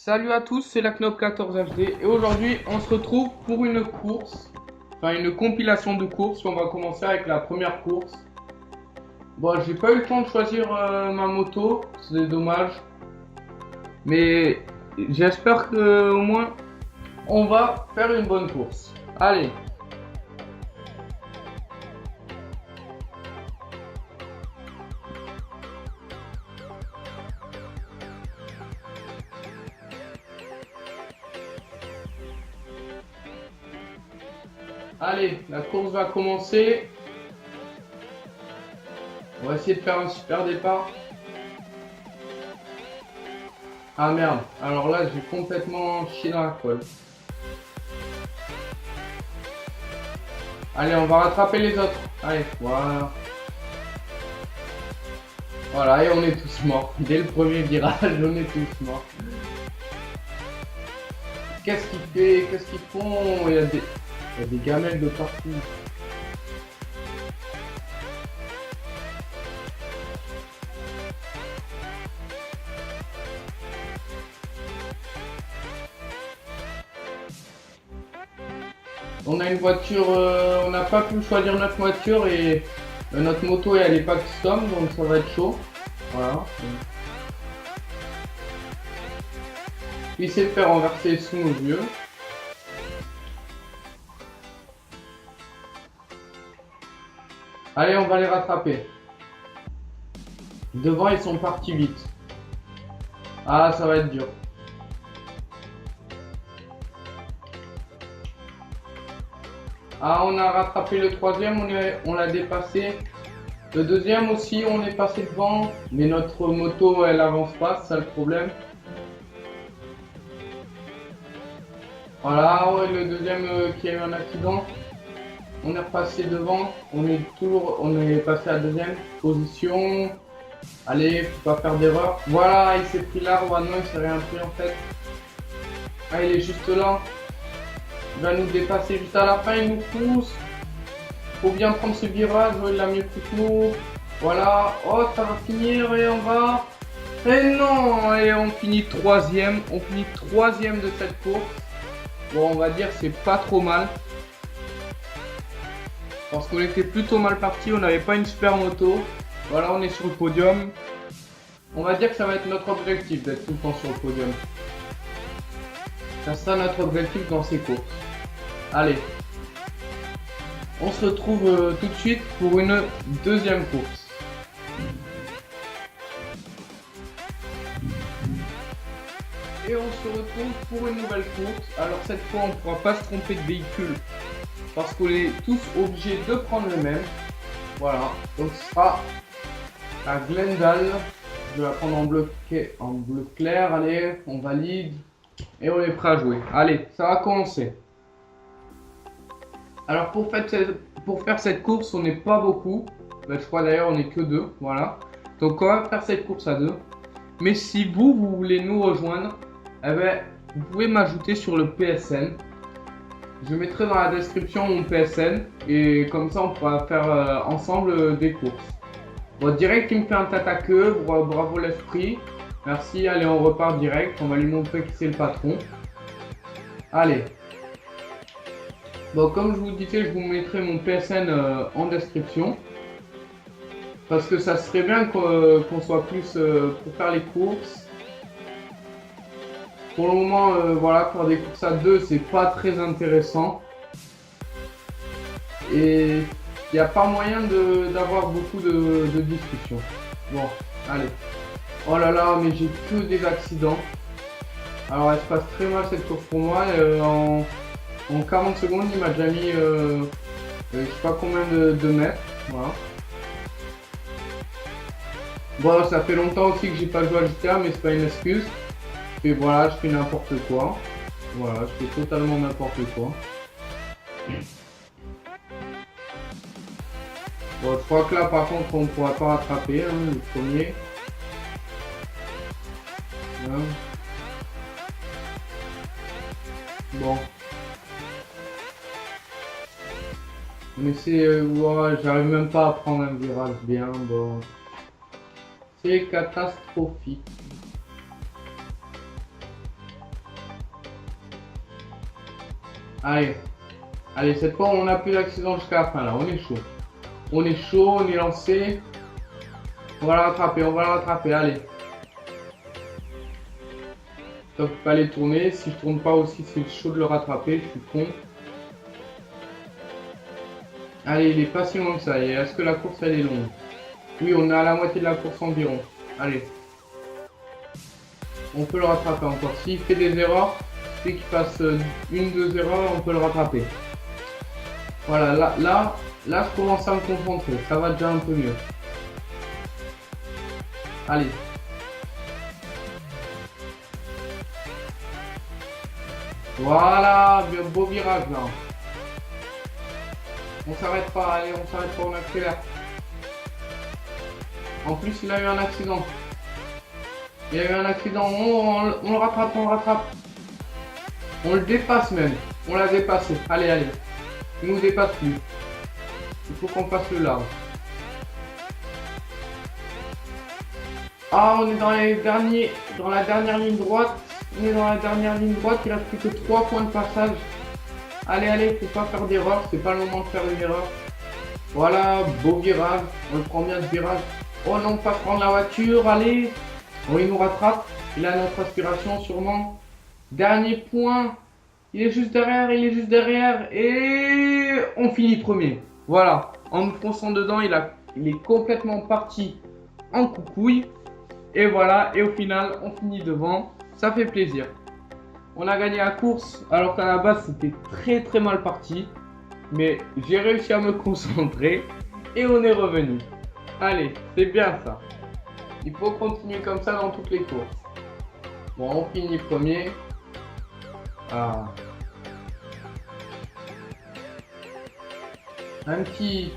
Salut à tous, c'est la Knob 14 HD et aujourd'hui on se retrouve pour une course, enfin une compilation de courses. On va commencer avec la première course. Bon, j'ai pas eu le temps de choisir ma moto, c'est dommage, mais j'espère que au moins on va faire une bonne course. Allez. Allez, la course va commencer. On va essayer de faire un super départ. Ah merde, alors là j'ai complètement chié dans la colle. Allez, on va rattraper les autres. Allez, voilà. Voilà, et on est tous morts. Dès le premier virage, on est tous morts. Qu'est-ce qu'il fait? Qu'est-ce qu'ils font? Il y a des gamelles de partout. On a une voiture, on n'a pas pu choisir notre voiture et notre moto elle est pas custom, donc ça va être chaud. Voilà. Il s'est fait renverser sous nos yeux. Allez, on va les rattraper. Devant, ils sont partis vite. Ah, ça va être dur. Ah, on a rattrapé le troisième, on l'a dépassé. Le deuxième aussi, on est passé devant, mais notre moto, elle avance pas, c'est ça le problème. Voilà, ouais, le deuxième qui a eu un accident. On est repassé devant, on est passé à deuxième position. Allez, faut pas faire d'erreur. Voilà, il s'est pris l'arbre, ah non, il s'est rien pris en fait. Ah, il est juste là. Il va nous dépasser juste à la fin, il nous pousse. Faut bien prendre ce virage, il l'a mis plus court. Voilà, oh, ça va finir et on va. Et non, et on finit troisième. On finit troisième de cette course. Bon, on va dire c'est pas trop mal. Parce qu'on était plutôt mal parti, on n'avait pas une super moto. Voilà, on est sur le podium. On va dire que ça va être notre objectif d'être tout le temps sur le podium. Ça sera notre objectif dans ces courses. Allez. On se retrouve tout de suite pour une deuxième course. Et on se retrouve pour une nouvelle course. Alors cette fois on ne pourra pas se tromper de véhicule. Parce qu'on est tous obligés de prendre le même. Voilà. Donc ce sera à Glendale. Je vais la prendre en bleu clair. Allez, on valide. Et on est prêt à jouer. Allez, ça va commencer. Alors pour faire cette course, on n'est pas beaucoup. Ben, je crois d'ailleurs on n'est que deux. Voilà. Donc on va faire cette course à deux. Mais si vous voulez nous rejoindre, eh ben, vous pouvez m'ajouter sur le PSN. Je mettrai dans la description mon PSN. Et comme ça on pourra faire ensemble des courses. Bon, direct il me fait un tête à queue. Bravo l'esprit. Merci, allez on repart direct. On va lui montrer qui c'est le patron. Allez. Bon, comme je vous disais, je vous mettrai mon PSN en description. Parce que ça serait bien qu'on soit plus pour faire les courses. Pour le moment, voilà, faire des courses à deux, c'est pas très intéressant. Et il n'y a pas moyen d'avoir beaucoup de discussions. Bon, allez. Oh là là, mais j'ai que des accidents. Alors, elle se passe très mal cette course pour moi. En 40 secondes, il m'a déjà mis je sais pas combien de mètres. Voilà. Bon, ça fait longtemps aussi que j'ai pas joué à GTA, mais c'est pas une excuse. Et voilà, je fais n'importe quoi. Voilà, je fais totalement n'importe quoi. Bon, je crois que là, par contre, on ne pourra pas rattraper hein, le premier. Voilà. Bon. Mais c'est... ouais, j'arrive même pas à prendre un virage bien, bon. C'est catastrophique. Allez. Allez, cette fois, on n'a plus d'accident jusqu'à la fin, là. On est chaud. On est chaud, on est lancé. On va la rattraper, on va la rattraper. Allez. Top, pas les tourner. Si je tourne pas aussi, c'est chaud de le rattraper. Je suis con. Allez, il est pas si loin que ça. Et est-ce que la course, elle est longue? Oui, on est à la moitié de la course environ. Allez. On peut le rattraper encore. S'il fait des erreurs, dès qu'il fasse une, deux erreurs, on peut le rattraper. Voilà, là, je commence à me concentrer. Ça va déjà un peu mieux. Allez. Voilà, bien beau virage là. On s'arrête pas, allez, on s'arrête pas, on accélère. En plus, il a eu un accident. Il a eu un accident, on le rattrape, on le rattrape. On le dépasse même. On l'a dépassé. Allez, allez. Il nous dépasse plus. Il faut qu'on fasse le large. Ah, on est dans la dernière ligne droite. On est dans la dernière ligne droite. Il reste plus que 3 points de passage. Allez, allez, faut pas faire d'erreur. C'est pas le moment de faire une erreur. Voilà, beau virage. On le prend bien ce virage. Oh non, pas prendre la voiture. Allez. Oh, il nous rattrape. Il a notre aspiration sûrement. Dernier point. Il est juste derrière, il est juste derrière. Et on finit premier. Voilà. En nous fonçant dedans, il est complètement parti en coucouille. Et voilà. Et au final, on finit devant. Ça fait plaisir. On a gagné la course alors qu'à la base, c'était très très mal parti. Mais j'ai réussi à me concentrer. Et on est revenu. Allez, c'est bien ça. Il faut continuer comme ça dans toutes les courses. Bon, on finit premier. Ah. Un petit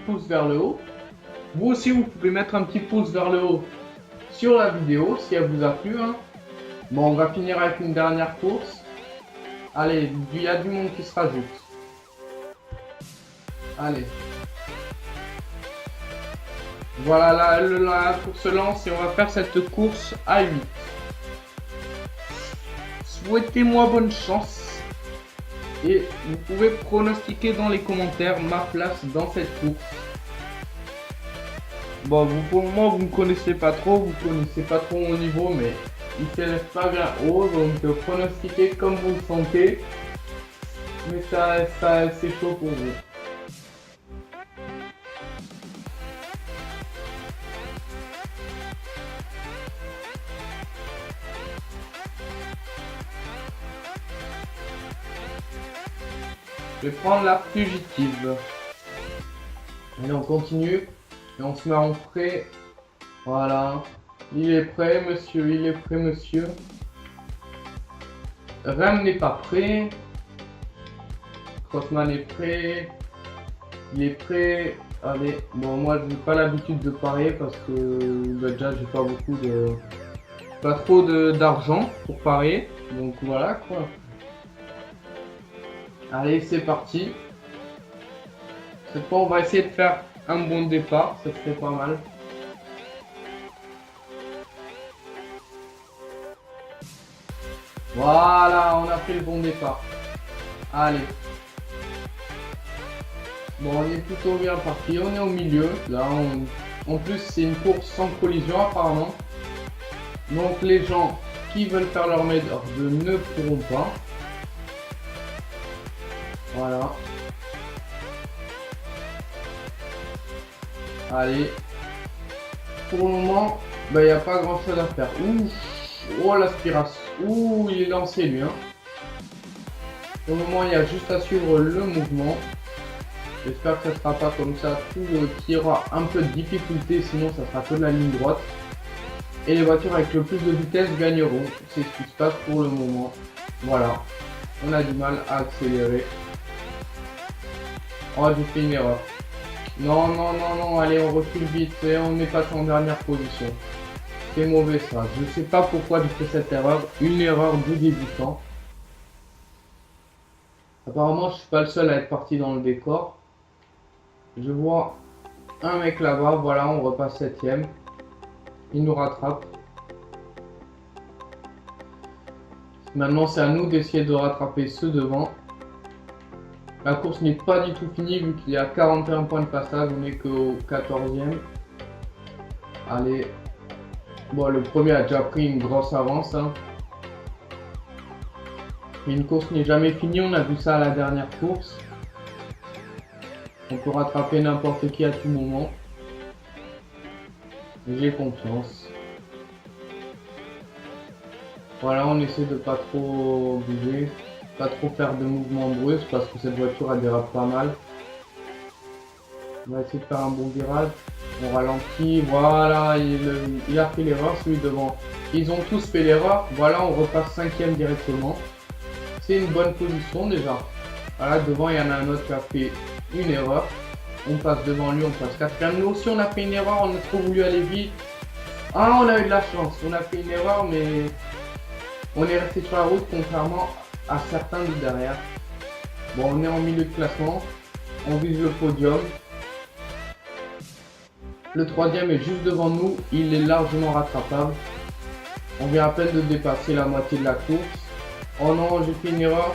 pouce vers le haut. Vous aussi, vous pouvez mettre un petit pouce vers le haut sur la vidéo si elle vous a plu. Hein. Bon, on va finir avec une dernière course. Allez, il y a du monde qui se rajoute. Allez. Voilà, la course lance et on va faire cette course à 8. Souhaitez-moi bonne chance. Et vous pouvez pronostiquer dans les commentaires ma place dans cette course. Bon, pour le moment, vous ne me connaissez pas trop, vous ne connaissez pas trop mon niveau, mais il ne s'élève pas bien haut, donc pronostiquez comme vous le sentez. Mais ça c'est chaud pour vous. Je vais prendre la fugitive. Allez, on continue. Et on se met en prêt. Voilà. Il est prêt, monsieur. Il est prêt, monsieur. Rem n'est pas prêt. Crossman est prêt. Il est prêt. Allez. Bon, moi, je n'ai pas l'habitude de parier parce que déjà, j'ai pas beaucoup de... Pas trop d'argent pour parier. Donc voilà, quoi. Allez, c'est parti. Cette fois, on va essayer de faire un bon départ. Ça serait pas mal. Voilà, on a fait le bon départ. Allez. Bon, on est plutôt bien parti. On est au milieu. Là, en plus, c'est une course sans collision apparemment. Donc, les gens qui veulent faire leur meilleur ne pourront pas. Voilà. Allez. Pour le moment, il n'y a pas grand chose à faire. Ouh. Oh, l'aspiration. Ouh, il est lancé lui. Hein. Pour le moment, il y a juste à suivre le mouvement. J'espère que ça ne sera pas comme ça. Tout qui aura un peu de difficulté, sinon ça sera que de la ligne droite. Et les voitures avec le plus de vitesse gagneront. C'est ce qui se passe pour le moment. Voilà. On a du mal à accélérer. Oh, j'ai fait une erreur. Non, non, non, non, allez, on recule vite et on est passé en dernière position. C'est mauvais ça. Je ne sais pas pourquoi j'ai fait cette erreur. Une erreur de débutant. Apparemment, je suis pas le seul à être parti dans le décor. Je vois un mec là-bas. Voilà, on repasse 7ème. Il nous rattrape. Maintenant, c'est à nous d'essayer de rattraper ceux devant. La course n'est pas du tout finie vu qu'il y a 41 points de passage. On n'est qu'au 14e. Allez. Bon, le premier a déjà pris une grosse avance. Hein. Mais une course n'est jamais finie. On a vu ça à la dernière course. On peut rattraper n'importe qui à tout moment. J'ai confiance. Voilà, on essaie de pas trop bouger, pas trop faire de mouvements brusques parce que cette voiture elle dérape pas mal. On va essayer de faire un bon virage. On ralentit, voilà, il a fait l'erreur, celui devant. Ils ont tous fait l'erreur, voilà, on repasse 5e directement. C'est une bonne position déjà. Voilà, devant il y en a un autre qui a fait une erreur. On passe devant lui, on passe 4e. Nous aussi on a fait une erreur, on a trop voulu aller vite. Ah, on a eu de la chance, on a fait une erreur mais on est resté sur la route contrairement à certains de derrière. Bon, on est en milieu de classement, on vise le podium. Le 3e est juste devant nous, il est largement rattrapable. On vient à peine de dépasser la moitié de la course. Oh non, j'ai fait une erreur.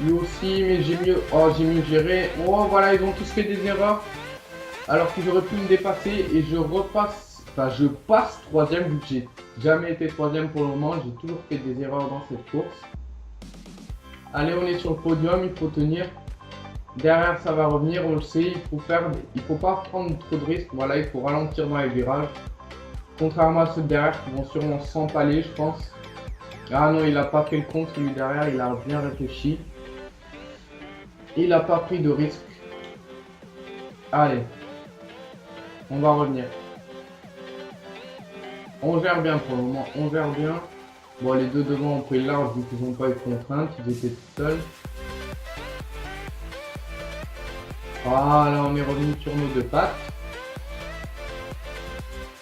Lui aussi, mais j'ai mieux géré. Oh voilà, ils ont tous fait des erreurs. Alors qu'ils auraient pu me dépasser et je repasse, enfin je passe 3e vu que j'ai jamais été 3e pour le moment. J'ai toujours fait des erreurs dans cette course. Allez, on est sur le podium, il faut tenir. Derrière, ça va revenir, on le sait, il faut pas prendre trop de risques. Voilà, il faut ralentir dans les virages. Contrairement à ceux derrière qui vont sûrement s'empaler, je pense. Ah non, il a pas fait le compte, celui derrière, il a bien réfléchi. Il n'a pas pris de risque. Allez, on va revenir. On gère bien pour le moment, on gère bien. Bon, les deux devant ont pris large vu qu'ils n'ont pas eu de contrainte, ils étaient tout seuls. Voilà, on est revenu sur nos deux pattes.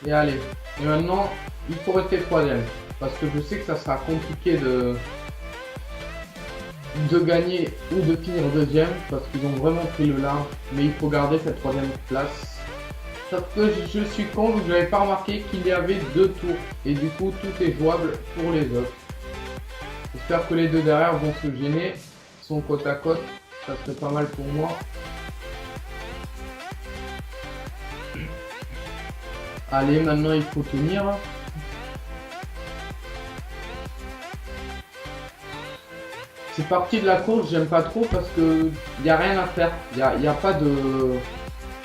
Et allez, et maintenant, il faut rester 3e. Parce que je sais que ça sera compliqué de gagner ou de finir 2e. Parce qu'ils ont vraiment pris le large. Mais il faut garder cette 3e place. Sauf que je suis con, je n'avais pas remarqué qu'il y avait 2 tours. Et du coup, tout est jouable pour les autres. J'espère que les deux derrière vont se gêner. Ils sont côte à côte. Ça serait pas mal pour moi. Allez, maintenant il faut tenir. C'est parti de la course, j'aime pas trop parce que y a rien à faire. Y a pas de...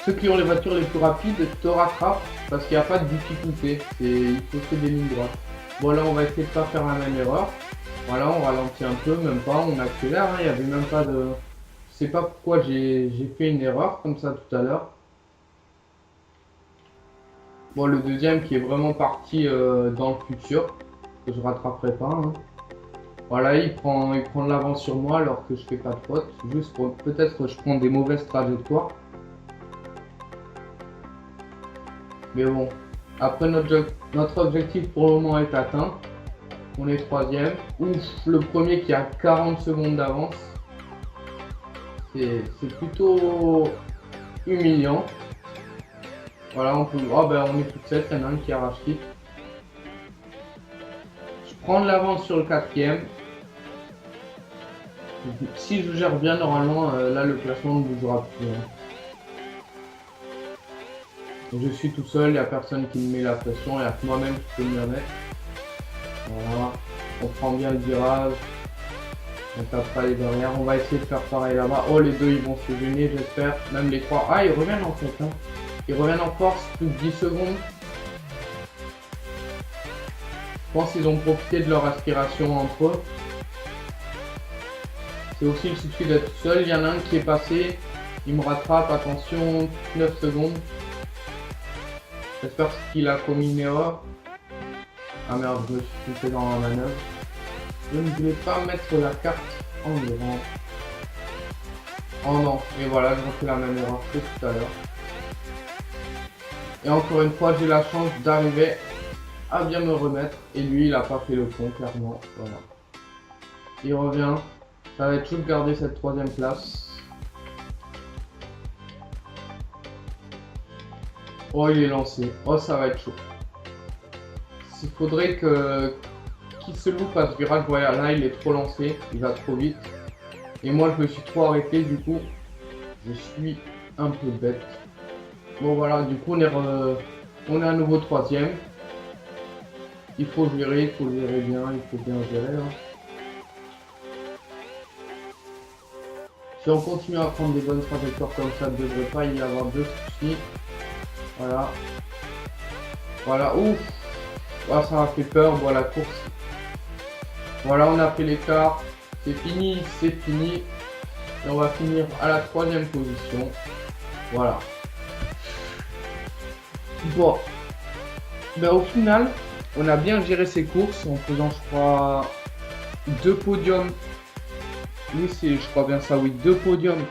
Ceux qui ont les voitures les plus rapides te rattrapent parce qu'il n'y a pas de difficulté. Il faut faire des lignes droites. Bon là on va essayer de pas faire la même erreur. Voilà, on ralentit un peu, même pas, on accélère. Il n'y avait même pas de... Je sais pas pourquoi j'ai fait une erreur comme ça tout à l'heure. Bon, le deuxième qui est vraiment parti dans le futur, que je rattraperai pas. Hein. Voilà, il prend de l'avance sur moi alors que je fais pas de faute. Juste pour peut-être que je prends des mauvaises trajectoires. Mais bon, après notre objectif pour le moment est atteint. On est 3e. Ouf, le premier qui a 40 secondes d'avance. C'est plutôt humiliant. Voilà, on peut. Oh ben on est plus de 7, il y en a un qui arrache vite. Je prends de l'avance sur le 4e. Si je gère bien normalement, là le classement ne bougera plus. Hein. Je suis tout seul, il n'y a personne qui me met la pression, il n'y a que moi-même qui peux me la mettre. Voilà, on prend bien le virage. On tape pas les derrière, on va essayer de faire pareil là-bas. Oh les deux ils vont se gêner j'espère, même les trois. Ah ils reviennent en fait. Hein. Ils reviennent en force, plus de 10 secondes. Je pense qu'ils ont profité de leur aspiration entre eux. C'est aussi le souci d'être seul. Il y en a un qui est passé. Il me rattrape, attention, 9 secondes. J'espère qu'il a commis une erreur. Ah merde, je me suis trompé dans la manœuvre. Je ne voulais pas mettre la carte en devant. Oh non, et voilà, j'ai refait la même erreur que tout à l'heure. Et encore une fois, j'ai la chance d'arriver à bien me remettre. Et lui, il a pas fait le con, clairement. Voilà. Il revient. Ça va être chaud de garder cette 3e place. Oh, il est lancé. Oh, ça va être chaud. Il faudrait qu'il qu'il se loupe à ce virage. Voilà, là il est trop lancé, il va trop vite. Et moi je me suis trop arrêté, du coup je suis un peu bête. Bon voilà, du coup on est à nouveau troisième. Il faut gérer bien, il faut bien gérer. Hein. Si on continue à prendre des bonnes trajectoires comme ça, il ne devrait pas y avoir de soucis. Voilà. Voilà, ouf. Ah, ça m'a fait peur, voilà la course. Voilà, on a fait l'écart. C'est fini, c'est fini. Et on va finir à la troisième position. Voilà. Bon. Ben, au final, on a bien géré ces courses en faisant, je crois, 2 podiums. Oui, c'est, je crois bien ça, oui, 2 podiums.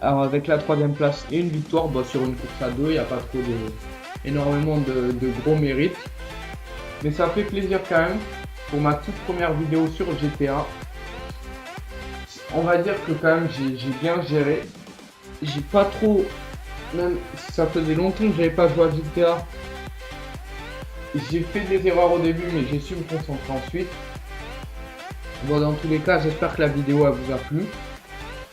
Alors, avec la troisième place et une victoire, bon, sur une course à 2, il n'y a pas trop énormément de gros mérites. Mais ça fait plaisir quand même pour ma toute première vidéo sur GTA. On va dire que quand même j'ai bien géré. J'ai pas trop, même si ça faisait longtemps que j'avais pas joué à GTA. J'ai fait des erreurs au début, mais j'ai su me concentrer ensuite. Bon, dans tous les cas, j'espère que la vidéo elle vous a plu.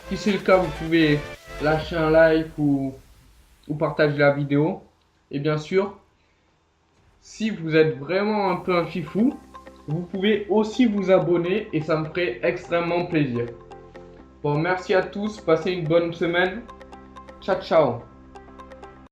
Si c'est le cas, vous pouvez lâcher un like ou partager la vidéo. Et bien sûr, si vous êtes vraiment un peu un fifou, vous pouvez aussi vous abonner et ça me ferait extrêmement plaisir. Bon, merci à tous, passez une bonne semaine. Ciao, ciao.